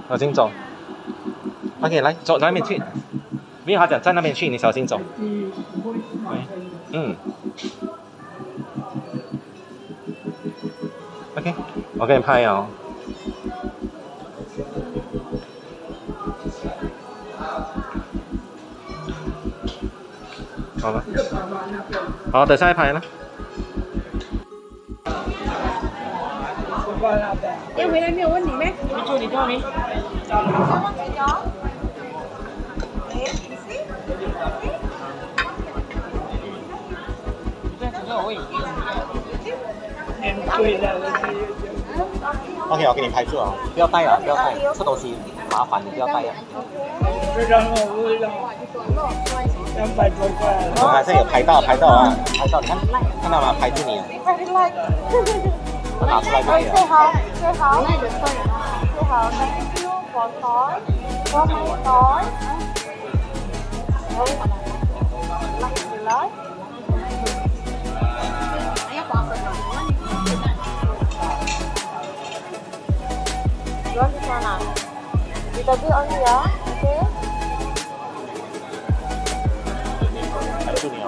小心走。OK， 来走那边去。没有，他讲在那边去，你小心走。嗯。OK， 我给你拍哦。好了，好，等下一拍了。要回来没有问你咩？你坐你坐你。OK， 我给你拍住啊，不要带了，不要带，这东西麻烦，你不要带啊。我还是有拍到啊，拍到，你看到吗？拍住你啊。我拿出来就可以了。最好，thank you for toy, for my toy. Jual di sana. Kita beli on ya, oke? 拍住你哦。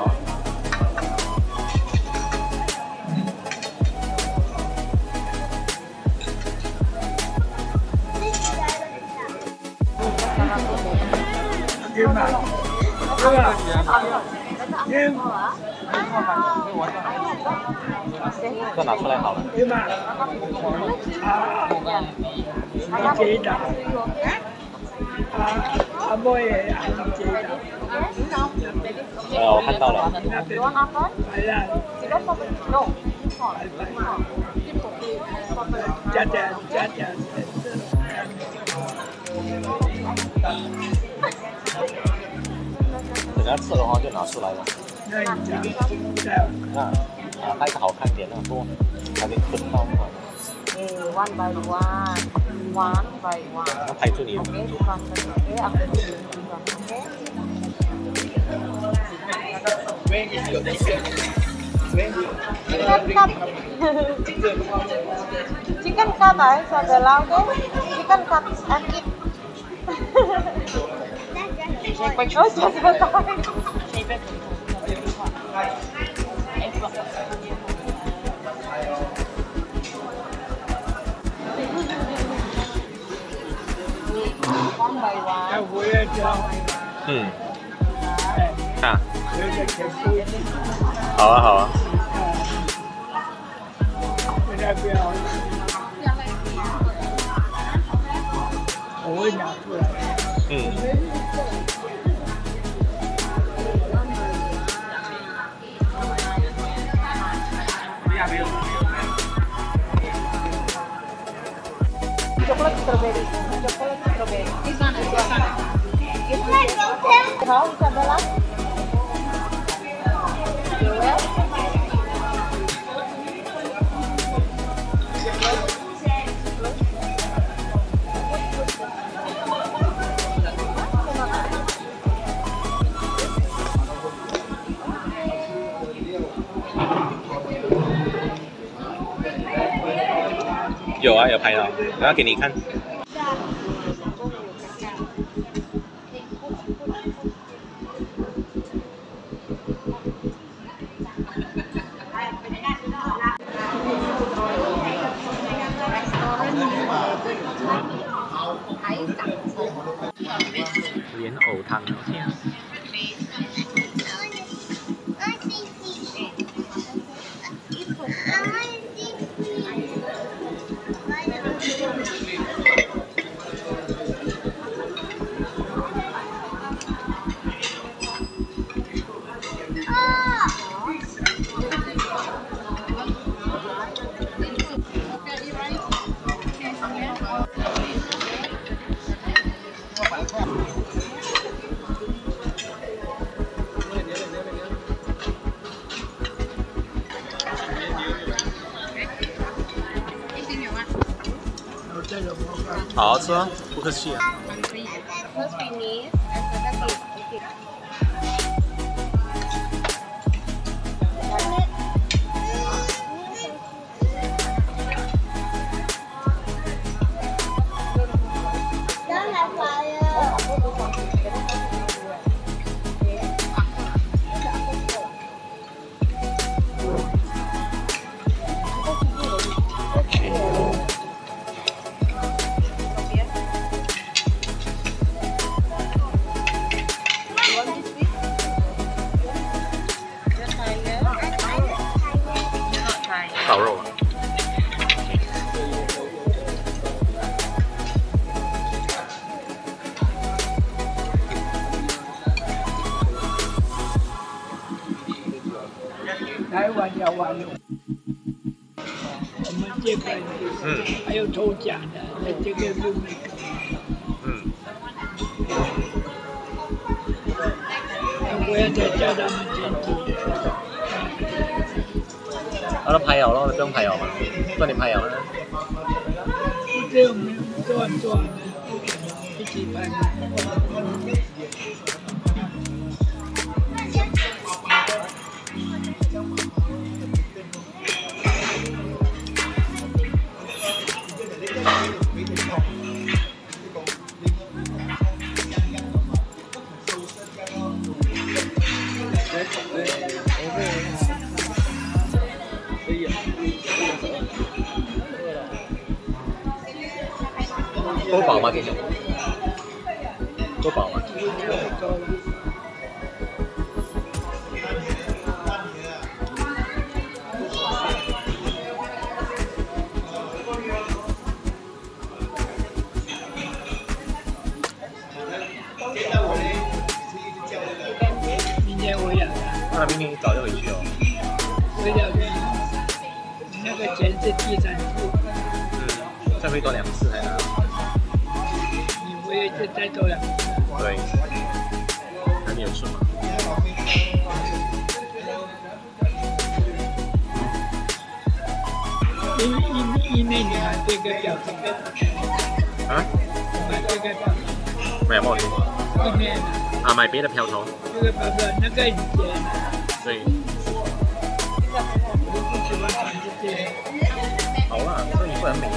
这拿出来好了。我看到了。等下吃的话就拿出来了。带个好看点的，多还得捆到嘛。One by one by one. 要拍住你。Oke, bukan oke, aku oke. Chicken cut ay, Isabella, oke? Chicken cut and eat. Oh, just one by one. 嗯。啊。好啊，好啊。我会拿出来。Coklat strawberry. Di sana. How, Isabella? Well. 有啊，有拍到，我要给你看。莲藕汤啊！天啊！好好吃啊，不客气啊。玩要玩的。我们这个还有抽奖的，那这个就没搞。我要再叫他们监督。我都拍油咯，你不用拍油嘛？不你拍油啦。这我们做一起拍。都饱吗？这种都饱吗？明年我也来。那明年你早就回去哦。我要那个钱是第3次。再回多2次才拿。你回去再多2次。对。那你有吃吗？因为你买这个表情。啊？买这个表情。买冒险。一面啊，买别的票头。这个表表那个以前。对。我不喜欢穿这些。好啦，这你不能美的。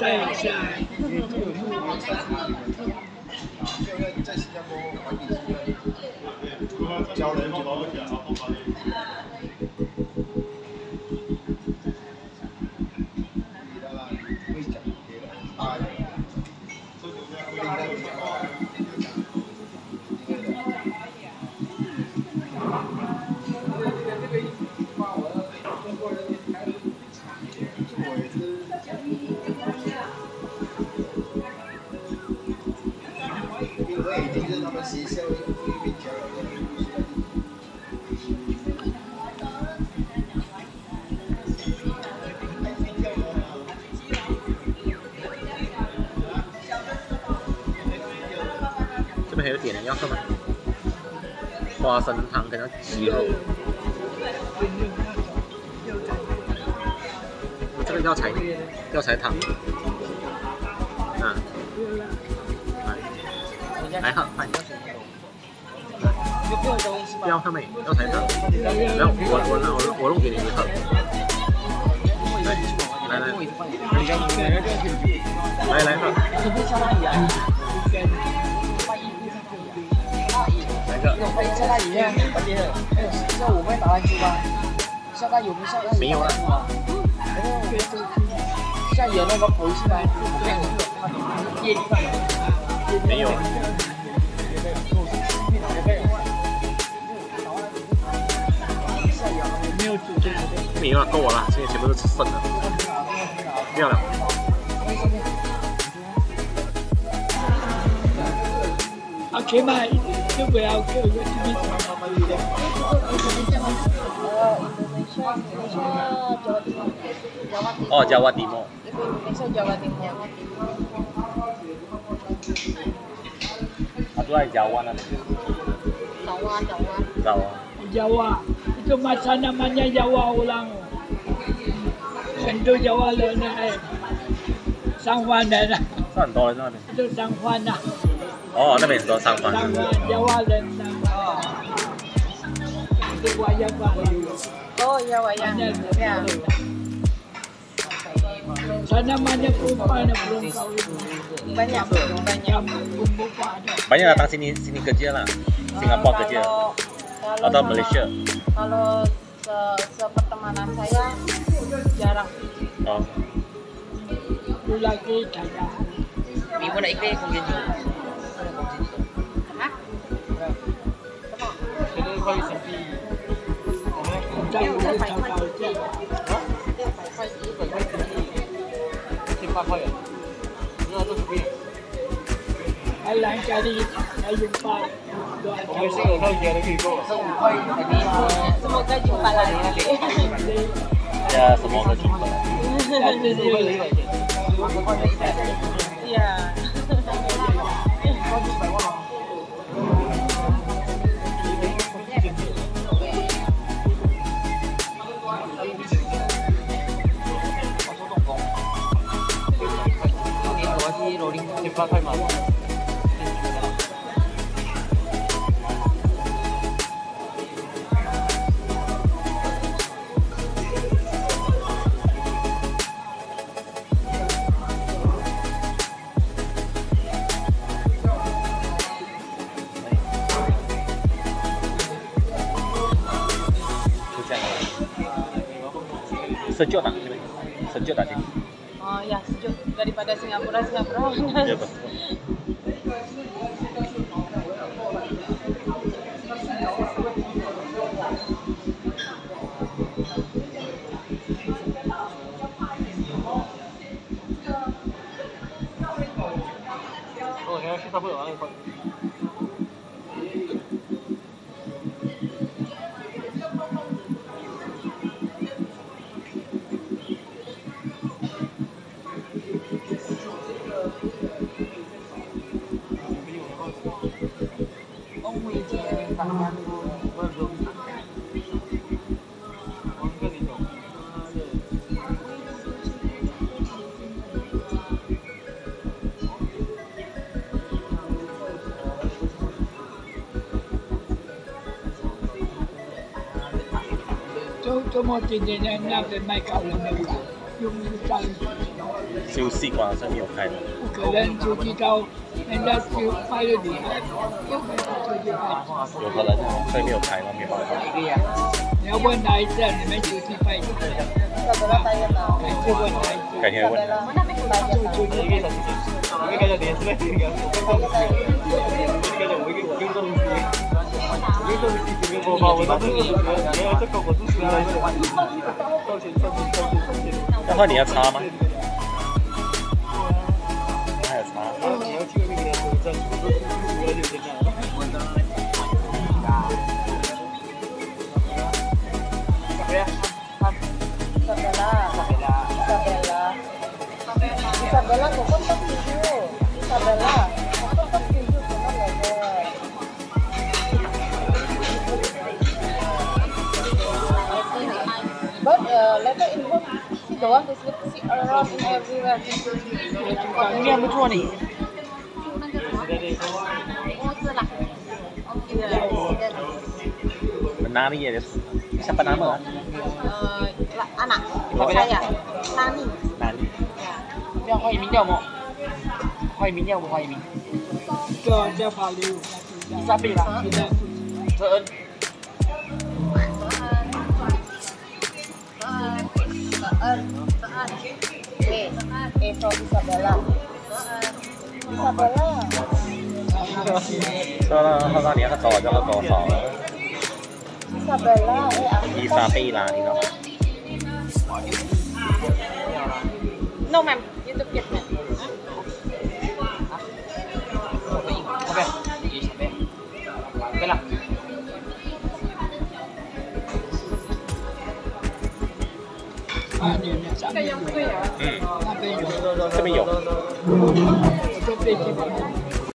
带一下。这边还有点你要看吗？花生汤跟它鸡肉。这个药材汤。来喝，快！不要喝没？药材汤。然后我弄给你喝。来喝。哪个？下大雨啊！这我们打篮球吧。下大雨不下大雨。没有啊。下雨那个回去吗？没有。没有了，够我了，现在全部都吃剩的，不要了。啊，起码就不要给我哦，Jawa Timur。Jawa Timur. Aku dari Jawa nanti. Jawa. Itu masa namanya Jawa ulang. Itu Jawa lena上番人啊。是很多人那边。就上番啊。哦，那边很多上番。上番Jawa人上番。itu wayang Bali. Oh iya wayang. Ya. Sana banyak perempuan yang belum kawin. Banyak. Banyak datang sini kerja lah. Singapura kerja. Atau Malaysia. Kalau sepertemanan saya jarang. Oh. Lagi kaya. Ibu nak ikut mungkin. Hah? Tahu tahu. 8块元，那这是不一样。还来家里还有包，我们是有特别的可以购。这5块肯定。Semoga jumpa lagi. Ya, semoga jumpa. Iya. 18块嘛。Sejuk tak? Sejuk tak sini? Oh ya sejuk daripada Singapura. Ya betul. Oh, 你要去大会玩一会儿。周末今天那个麦高人没有用上，休息馆是没有开的。不可能出去到人家就快乐厉害，又没有出去拍。有可能，所以没有开嘛，没有办法。你要问他一下，你们出去拍？还是问他一下？改天问他。那换你要擦吗？还有擦。Isabella, kok tak setuju? Isabella, kok tak setuju sama level? But level in home, she don't want to see around in everywhere. Ini yang betul nih. Menari ya, siapa nama? Anak saya, Nani. Nani. 要欢迎民调吗？欢迎民调不欢迎民？叫法律。伊莎贝拉，泽恩。From Isabella. Isabella. 说了，后那年他找叫了多少 Isabella, 伊莎贝拉，你知道吗？ No ma'am, YouTube Kids ma'am. OK 了。这边有，这边有。我坐飞机。